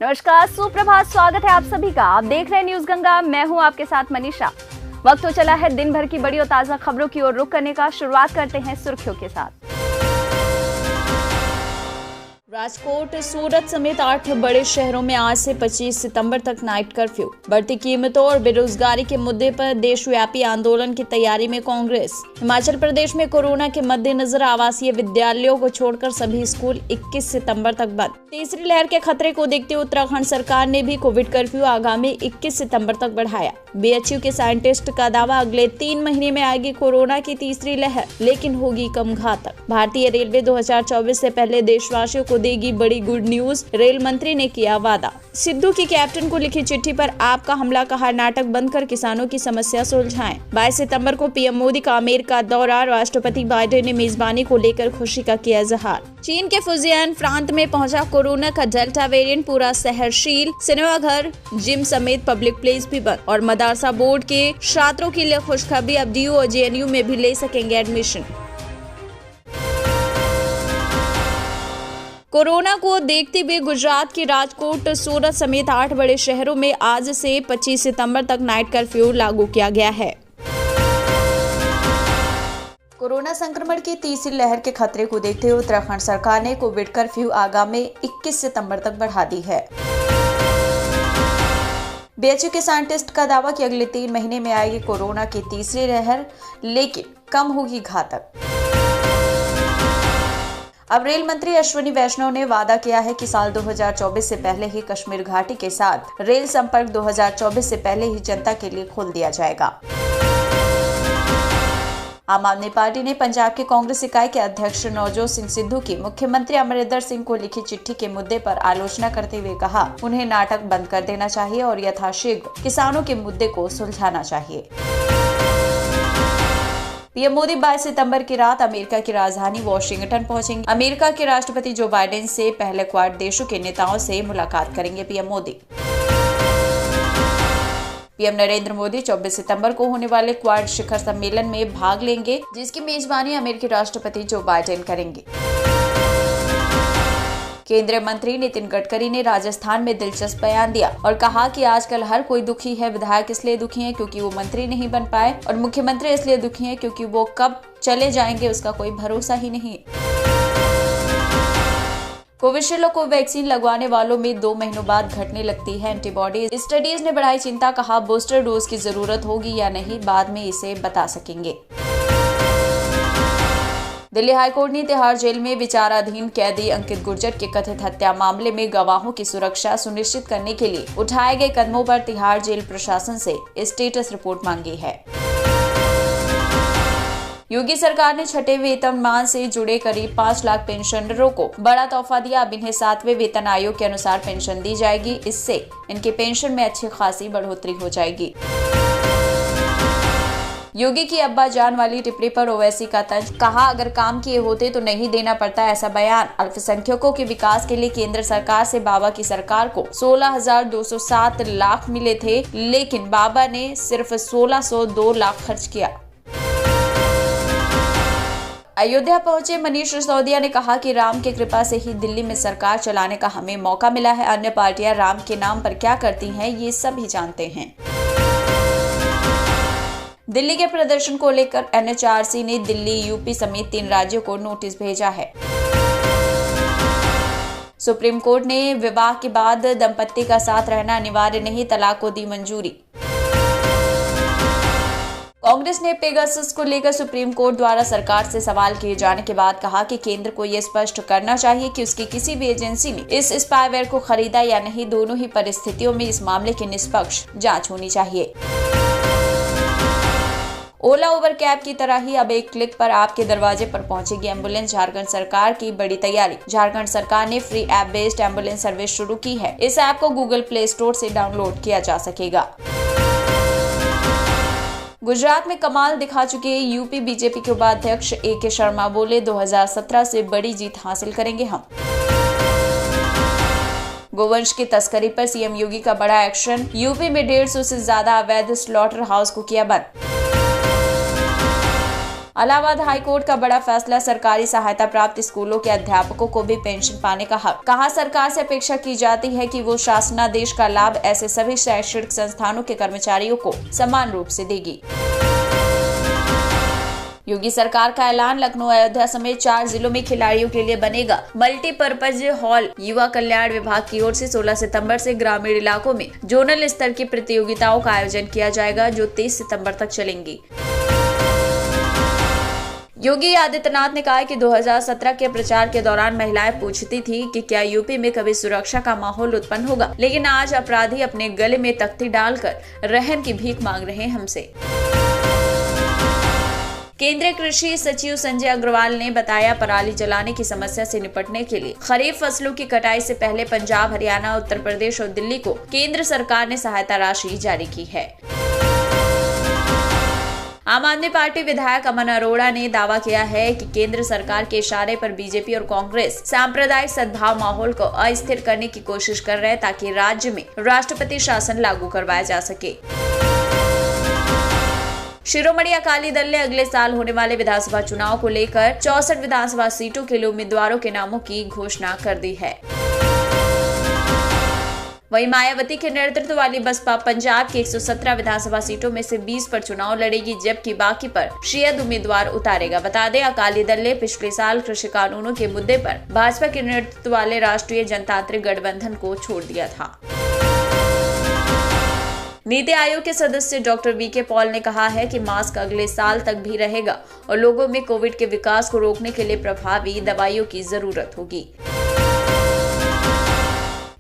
नमस्कार, सुप्रभात। स्वागत है आप सभी का। आप देख रहे हैं न्यूज गंगा। मैं हूं आपके साथ मनीषा। वक्त हो चला है दिन भर की बड़ी और ताजा खबरों की ओर रुख करने का। शुरुआत करते हैं सुर्खियों के साथ। राजकोट, सूरत समेत 8 बड़े शहरों में आज से 25 सितंबर तक नाइट कर्फ्यू। बढ़ती कीमतों और बेरोजगारी के मुद्दे पर देशव्यापी आंदोलन की तैयारी में कांग्रेस। हिमाचल प्रदेश में कोरोना के मद्देनजर आवासीय विद्यालयों को छोड़कर सभी स्कूल 21 सितंबर तक बंद। तीसरी लहर के खतरे को देखते हुए उत्तराखंड सरकार ने भी कोविड कर्फ्यू आगामी 21 सितंबर तक बढ़ाया। बीएचयू के साइंटिस्ट का दावा, अगले 3 महीने में आएगी कोरोना की तीसरी लहर, लेकिन होगी कम घातक। भारतीय रेलवे 2024 से पहले देशवासियों को देगी बड़ी गुड न्यूज, रेल मंत्री ने किया वादा। सिद्धू की कैप्टन को लिखी चिट्ठी पर आपका हमला, कहा नाटक बंद कर किसानों की समस्या सुलझाएं। 22 सितंबर को पीएम मोदी का अमेरिका दौरा, राष्ट्रपति बाइडेन ने मेजबानी को लेकर खुशी का किया इजहार। चीन के फुजियान प्रांत में पहुंचा कोरोना का डेल्टा वेरिएंट, पूरा शहर सील, सिनेमाघर, जिम समेत पब्लिक प्लेस भी बंद। और मदरसा बोर्ड के छात्रों के लिए खुशखबरी, अब डीयू और जेएनयू में भी ले सकेंगे एडमिशन। कोरोना को देखते हुए गुजरात के राजकोट, सूरत समेत 8 बड़े शहरों में आज से 25 सितंबर तक नाइट कर्फ्यू लागू किया गया है। कोरोना संक्रमण की तीसरी लहर के खतरे को देखते हुए उत्तराखंड सरकार ने कोविड कर्फ्यू आगामी 21 सितंबर तक बढ़ा दी है। बीएचयू के साइंटिस्ट का दावा कि अगले 3 महीने में आएगी कोरोना की तीसरी लहर, लेकिन कम होगी घातक। अब रेल मंत्री अश्विनी वैष्णव ने वादा किया है कि साल 2024 से पहले ही कश्मीर घाटी के साथ रेल संपर्क 2024 से पहले ही जनता के लिए खोल दिया जाएगा। आम आदमी पार्टी ने पंजाब के कांग्रेस इकाई के अध्यक्ष नवजोत सिंह सिद्धू की मुख्यमंत्री अमरिंदर सिंह को लिखी चिट्ठी के मुद्दे पर आलोचना करते हुए कहा, उन्हें नाटक बंद कर देना चाहिए और यथाशीघ्र किसानों के मुद्दे को सुलझाना चाहिए। पीएम मोदी 22 सितंबर की रात अमेरिका की राजधानी वॉशिंगटन पहुंचेंगे। अमेरिका के राष्ट्रपति जो बाइडेन से पहले क्वाड देशों के नेताओं से मुलाकात करेंगे पीएम मोदी। पीएम नरेंद्र मोदी 24 सितंबर को होने वाले क्वाड शिखर सम्मेलन में भाग लेंगे, जिसकी मेजबानी अमेरिकी राष्ट्रपति जो बाइडेन करेंगे। केंद्रीय मंत्री नितिन गडकरी ने राजस्थान में दिलचस्प बयान दिया और कहा कि आजकल हर कोई दुखी है। विधायक इसलिए दुखी हैं क्योंकि वो मंत्री नहीं बन पाए, और मुख्यमंत्री इसलिए दुखी हैं क्योंकि वो कब चले जाएंगे उसका कोई भरोसा ही नहीं। कोविशील्ड को वैक्सीन लगवाने वालों में 2 महीनों बाद घटने लगती है एंटीबॉडी। स्टडीज ने बढ़ाई चिंता, कहा बूस्टर डोज की जरूरत होगी या नहीं, बाद में इसे बता सकेंगे। दिल्ली हाईकोर्ट ने तिहाड़ जेल में विचाराधीन कैदी अंकित गुर्जर के कथित हत्या मामले में गवाहों की सुरक्षा सुनिश्चित करने के लिए उठाए गए कदमों पर तिहाड़ जेल प्रशासन से स्टेटस रिपोर्ट मांगी है। योगी सरकार ने छठे वेतनमान से जुड़े करीब 5 लाख पेंशनरों को बड़ा तोहफा दिया। अब इन्हें 7वें वेतन आयोग के अनुसार पेंशन दी जाएगी। इससे इनके पेंशन में अच्छी खासी बढ़ोतरी हो जाएगी। योगी की अब्बा जान वाली टिप्पणी पर ओवैसी का तंज, कहा अगर काम किए होते तो नहीं देना पड़ता ऐसा बयान। अल्पसंख्यकों के विकास के लिए केंद्र सरकार से बाबा की सरकार को 16,207 लाख मिले थे, लेकिन बाबा ने सिर्फ 1602 लाख खर्च किया। अयोध्या पहुंचे मनीष सिसोदिया ने कहा कि राम की कृपा से ही दिल्ली में सरकार चलाने का हमें मौका मिला है। अन्य पार्टियां राम के नाम पर क्या करती हैं, ये सभी जानते हैं। दिल्ली के प्रदर्शन को लेकर एनएचआरसी ने दिल्ली, यूपी समेत 3 राज्यों को नोटिस भेजा है। सुप्रीम कोर्ट ने विवाह के बाद दंपति का साथ रहना अनिवार्य नहीं, तलाक को दी मंजूरी। कांग्रेस ने पेगासस को लेकर सुप्रीम कोर्ट द्वारा सरकार से सवाल किए जाने के बाद कहा कि केंद्र को यह स्पष्ट करना चाहिए कि उसकी किसी भी एजेंसी ने इस स्पाईवेयर को खरीदा या नहीं। दोनों ही परिस्थितियों में इस मामले की निष्पक्ष जांच होनी चाहिए। ओला उबर कैब की तरह ही अब एक क्लिक पर आपके दरवाजे पर पहुंचेगी एम्बुलेंस। झारखंड सरकार की बड़ी तैयारी। झारखंड सरकार ने free app based ambulance service शुरू की है। इस ऐप को गूगल प्ले स्टोर से डाउनलोड किया जा सकेगा। गुजरात में कमाल दिखा चुके यूपी बीजेपी के उपाध्यक्ष AK शर्मा बोले, 2017 से बड़ी जीत हासिल करेंगे हम। गोवंश की तस्करी पर सीएम योगी का बड़ा एक्शन। यूपी में 150 से ज्यादा अवैध स्लॉटर हाउस को किया बंद। इलाहाबाद हाईकोर्ट का बड़ा फैसला, सरकारी सहायता प्राप्त स्कूलों के अध्यापकों को भी पेंशन पाने का हक। कहा, सरकार से अपेक्षा की जाती है कि वो शासनादेश का लाभ ऐसे सभी शैक्षणिक संस्थानों के कर्मचारियों को समान रूप से देगी। योगी सरकार का ऐलान, लखनऊ अयोध्या समेत 4 जिलों में खिलाड़ियों के लिए बनेगा मल्टीपर्पज हॉल। युवा कल्याण विभाग की ओर से 16 सितंबर से ग्रामीण इलाकों में जोनल स्तर की प्रतियोगिताओं का आयोजन किया जाएगा, जो 23 सितंबर तक चलेंगी। योगी आदित्यनाथ ने कहा कि 2017 के प्रचार के दौरान महिलाएं पूछती थी कि क्या यूपी में कभी सुरक्षा का माहौल उत्पन्न होगा, लेकिन आज अपराधी अपने गले में तख्ती डालकर रहम की भीख मांग रहे हैं हमसे। केंद्रीय कृषि सचिव संजय अग्रवाल ने बताया, पराली जलाने की समस्या से निपटने के लिए खरीफ फसलों की कटाई से पहले पंजाब, हरियाणा, उत्तर प्रदेश और दिल्ली को केंद्र सरकार ने सहायता राशि जारी की है। आम आदमी पार्टी विधायक अमन अरोड़ा ने दावा किया है कि केंद्र सरकार के इशारे पर बीजेपी और कांग्रेस सांप्रदायिक सद्भाव माहौल को अस्थिर करने की कोशिश कर रहे हैं, ताकि राज्य में राष्ट्रपति शासन लागू करवाया जा सके। शिरोमणि अकाली दल ने अगले साल होने वाले विधानसभा चुनाव को लेकर 64 विधानसभा सीटों के लिए उम्मीदवारों के नामों की घोषणा कर दी है। वहीं मायावती के नेतृत्व वाली बसपा पंजाब की 117 विधानसभा सीटों में से 20 पर चुनाव लड़ेगी, जबकि बाकी पर शियद उम्मीदवार उतारेगा। बता दें, अकाली दल ने पिछले साल कृषि कानूनों के मुद्दे पर भाजपा के नेतृत्व वाले राष्ट्रीय जनतांत्रिक गठबंधन को छोड़ दिया था। नीति आयोग के सदस्य डॉक्टर वीके पॉल ने कहा है कि मास्क अगले साल तक भी रहेगा और लोगों में कोविड के विकास को रोकने के लिए प्रभावी दवाइयों की जरूरत होगी।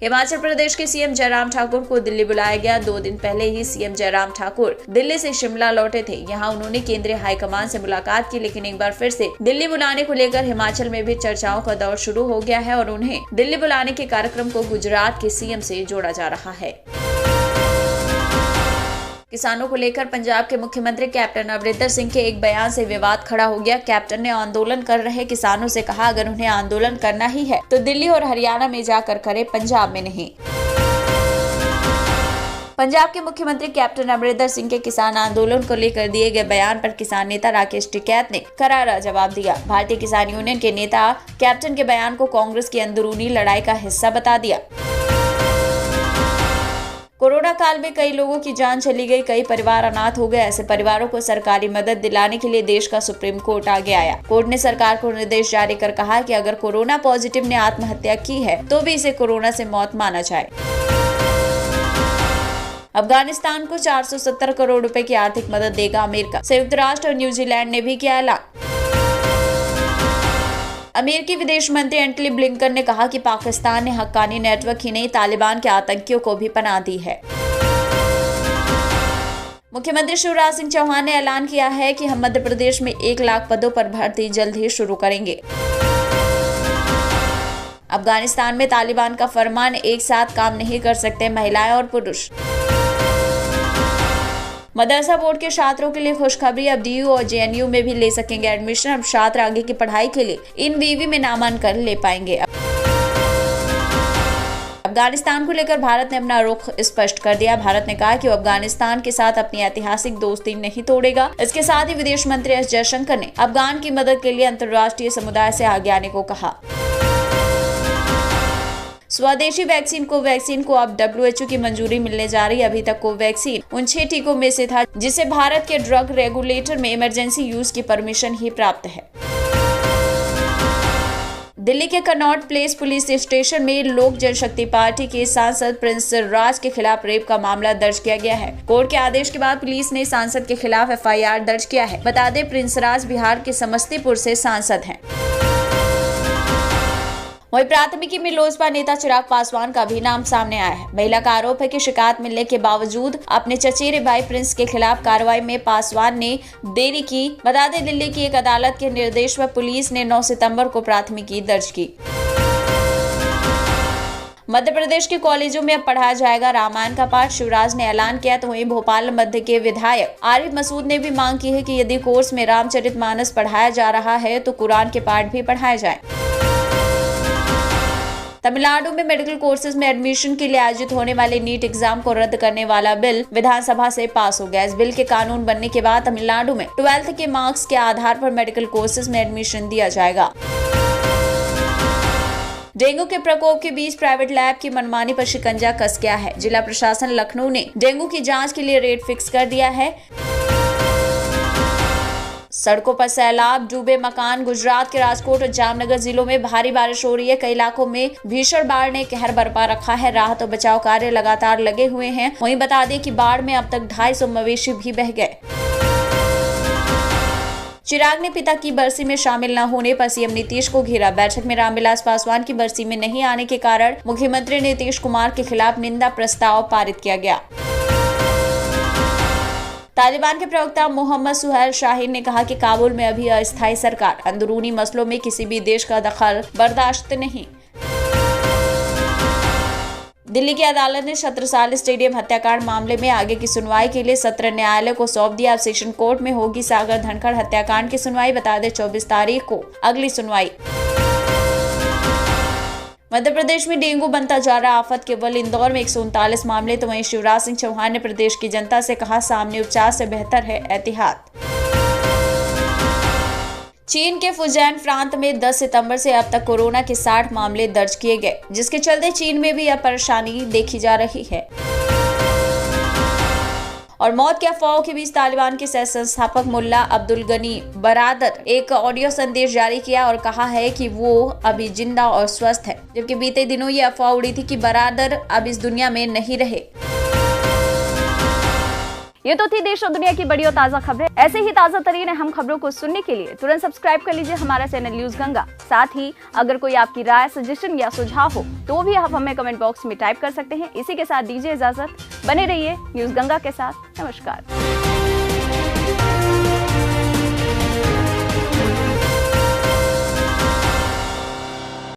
हिमाचल प्रदेश के सीएम जयराम ठाकुर को दिल्ली बुलाया गया। 2 दिन पहले ही सीएम जयराम ठाकुर दिल्ली से शिमला लौटे थे। यहां उन्होंने केंद्रीय हाईकमान से मुलाकात की, लेकिन एक बार फिर से दिल्ली बुलाने को लेकर हिमाचल में भी चर्चाओं का दौर शुरू हो गया है और उन्हें दिल्ली बुलाने के कार्यक्रम को गुजरात के सीएम से जोड़ा जा रहा है। किसानों को लेकर पंजाब के मुख्यमंत्री कैप्टन अमरिंदर सिंह के एक बयान से विवाद खड़ा हो गया। कैप्टन ने आंदोलन कर रहे किसानों से कहा, अगर उन्हें आंदोलन करना ही है तो दिल्ली और हरियाणा में जाकर करे, पंजाब में नहीं। पंजाब के मुख्यमंत्री कैप्टन अमरिंदर सिंह के किसान आंदोलन को लेकर दिए गए बयान पर किसान नेता राकेश टिकैत ने करारा जवाब दिया। भारतीय किसान यूनियन के नेता कैप्टन के बयान को कांग्रेस की अंदरूनी लड़ाई का हिस्सा बता दिया। कोरोना काल में कई लोगों की जान चली गई, कई परिवार अनाथ हो गए। ऐसे परिवारों को सरकारी मदद दिलाने के लिए देश का सुप्रीम कोर्ट आगे आया। कोर्ट ने सरकार को निर्देश जारी कर कहा कि अगर कोरोना पॉजिटिव ने आत्महत्या की है तो भी इसे कोरोना से मौत माना जाए। अफगानिस्तान को 470 करोड़ रुपए की आर्थिक मदद देगा अमेरिका। संयुक्त राष्ट्र और न्यूजीलैंड ने भी किया ऐलान। अमेरिकी विदेश मंत्री एंटनी ब्लिंकन ने कहा कि पाकिस्तान ने हक्कानी नेटवर्क ही नहीं, तालिबान के आतंकियों को भी पनाह दी है। मुख्यमंत्री शिवराज सिंह चौहान ने ऐलान किया है कि हम मध्य प्रदेश में 1 लाख पदों पर भर्ती जल्द ही शुरू करेंगे। अफगानिस्तान में तालिबान का फरमान, एक साथ काम नहीं कर सकते महिलाएं और पुरुष। मदरसा बोर्ड के छात्रों के लिए खुशखबरी, अब डीयू और जेएनयू में भी ले सकेंगे एडमिशन। अब छात्र आगे की पढ़ाई के लिए इन वीवी में नामांकन ले पाएंगे। अफगानिस्तान को लेकर भारत ने अपना रुख स्पष्ट कर दिया। भारत ने कहा कि वो अफगानिस्तान के साथ अपनी ऐतिहासिक दोस्ती नहीं तोड़ेगा। इसके साथ ही विदेश मंत्री एस जयशंकर ने अफगान की मदद के लिए अंतर्राष्ट्रीय समुदाय से आगे आने को कहा। स्वदेशी वैक्सीन कोवैक्सीन को अब WHO की मंजूरी मिलने जा रही है। अभी तक कोवैक्सीन उन 6 टीकों में से था जिसे भारत के ड्रग रेगुलेटर में इमरजेंसी यूज की परमिशन ही प्राप्त है। दिल्ली के कनॉट प्लेस पुलिस स्टेशन में लोक जनशक्ति पार्टी के सांसद प्रिंस राज के खिलाफ रेप का मामला दर्ज किया गया है। कोर्ट के आदेश के बाद पुलिस ने सांसद के खिलाफ FIR दर्ज किया है। बता दें, प्रिंस राज बिहार के समस्तीपुर से सांसद हैं। वहीं प्राथमिकी में लोजपा नेता चिराग पासवान का भी नाम सामने आया है। महिला का आरोप है कि शिकायत मिलने के बावजूद अपने चचेरे भाई प्रिंस के खिलाफ कार्रवाई में पासवान ने देरी की। बता दें, दिल्ली की एक अदालत के निर्देश पर पुलिस ने 9 सितंबर को प्राथमिकी दर्ज की। मध्य प्रदेश के कॉलेजों में अब पढ़ाया जाएगा रामायण का पाठ, शिवराज ने ऐलान किया। तो वहीं भोपाल मध्य के विधायक आरिफ मसूद ने भी मांग की है कि यदि कोर्स में रामचरितमानस पढ़ाया जा रहा है तो कुरान के पाठ भी पढ़ाए जाए। तमिलनाडु में मेडिकल कोर्सेज में एडमिशन के लिए आयोजित होने वाले नीट एग्जाम को रद्द करने वाला बिल विधानसभा से पास हो गया। इस बिल के कानून बनने के बाद तमिलनाडु में 12th के मार्क्स के आधार पर मेडिकल कोर्सेज में एडमिशन दिया जाएगा। डेंगू के प्रकोप के बीच प्राइवेट लैब की मनमानी पर शिकंजा कस गया है। जिला प्रशासन लखनऊ ने डेंगू की जांच के लिए रेट फिक्स कर दिया है। सड़कों पर सैलाब, डूबे मकान। गुजरात के राजकोट और जामनगर जिलों में भारी बारिश हो रही है। कई इलाकों में भीषण बाढ़ ने कहर बरपा रखा है। राहत और बचाव कार्य लगातार लगे हुए हैं। वहीं बता दें कि बाढ़ में अब तक 250 मवेशी भी बह गए। चिराग ने पिता की बरसी में शामिल न होने पर सीएम नीतीश को घेरा। बैठक में रामविलास पासवान की बरसी में नहीं आने के कारण मुख्यमंत्री नीतीश कुमार के खिलाफ निंदा प्रस्ताव पारित किया गया। तालिबान के प्रवक्ता मोहम्मद सुहैल शाहीन ने कहा कि काबुल में अभी अस्थायी सरकार, अंदरूनी मसलों में किसी भी देश का दखल बर्दाश्त नहीं। दिल्ली की अदालत ने छत्रसाल स्टेडियम हत्याकांड मामले में आगे की सुनवाई के लिए सत्र न्यायालय को सौंप दिया। अब सेशन कोर्ट में होगी सागर धनखड़ हत्याकांड की सुनवाई। बता दें 24 तारीख को अगली सुनवाई। मध्य प्रदेश में डेंगू बनता जा रहा आफत। केवल इंदौर में 139 मामले, तो वहीं शिवराज सिंह चौहान ने प्रदेश की जनता से कहा, सामने उपचार से बेहतर है एहतियात। चीन के फुजियान प्रांत में 10 सितंबर से अब तक कोरोना के 60 मामले दर्ज किए गए, जिसके चलते चीन में भी अब परेशानी देखी जा रही है। और मौत के अफवाहों के बीच तालिबान के सह संस्थापक मुल्ला अब्दुल गनी बरादर एक ऑडियो संदेश जारी किया और कहा है कि वो अभी जिंदा और स्वस्थ है, जबकि बीते दिनों ये अफवाह उड़ी थी कि बरादर अब इस दुनिया में नहीं रहे। ये तो थी देश और दुनिया की बड़ी और ताजा खबरें। ऐसे ही ताजा तरीन अहम खबरों को सुनने के लिए तुरंत सब्सक्राइब कर लीजिए हमारा चैनल न्यूज गंगा। साथ ही अगर कोई आपकी राय, सजेशन या सुझाव हो तो भी आप हमें कमेंट बॉक्स में टाइप कर सकते हैं। इसी के साथ दीजिए इजाजत, बने रहिए न्यूज गंगा के साथ। नमस्कार।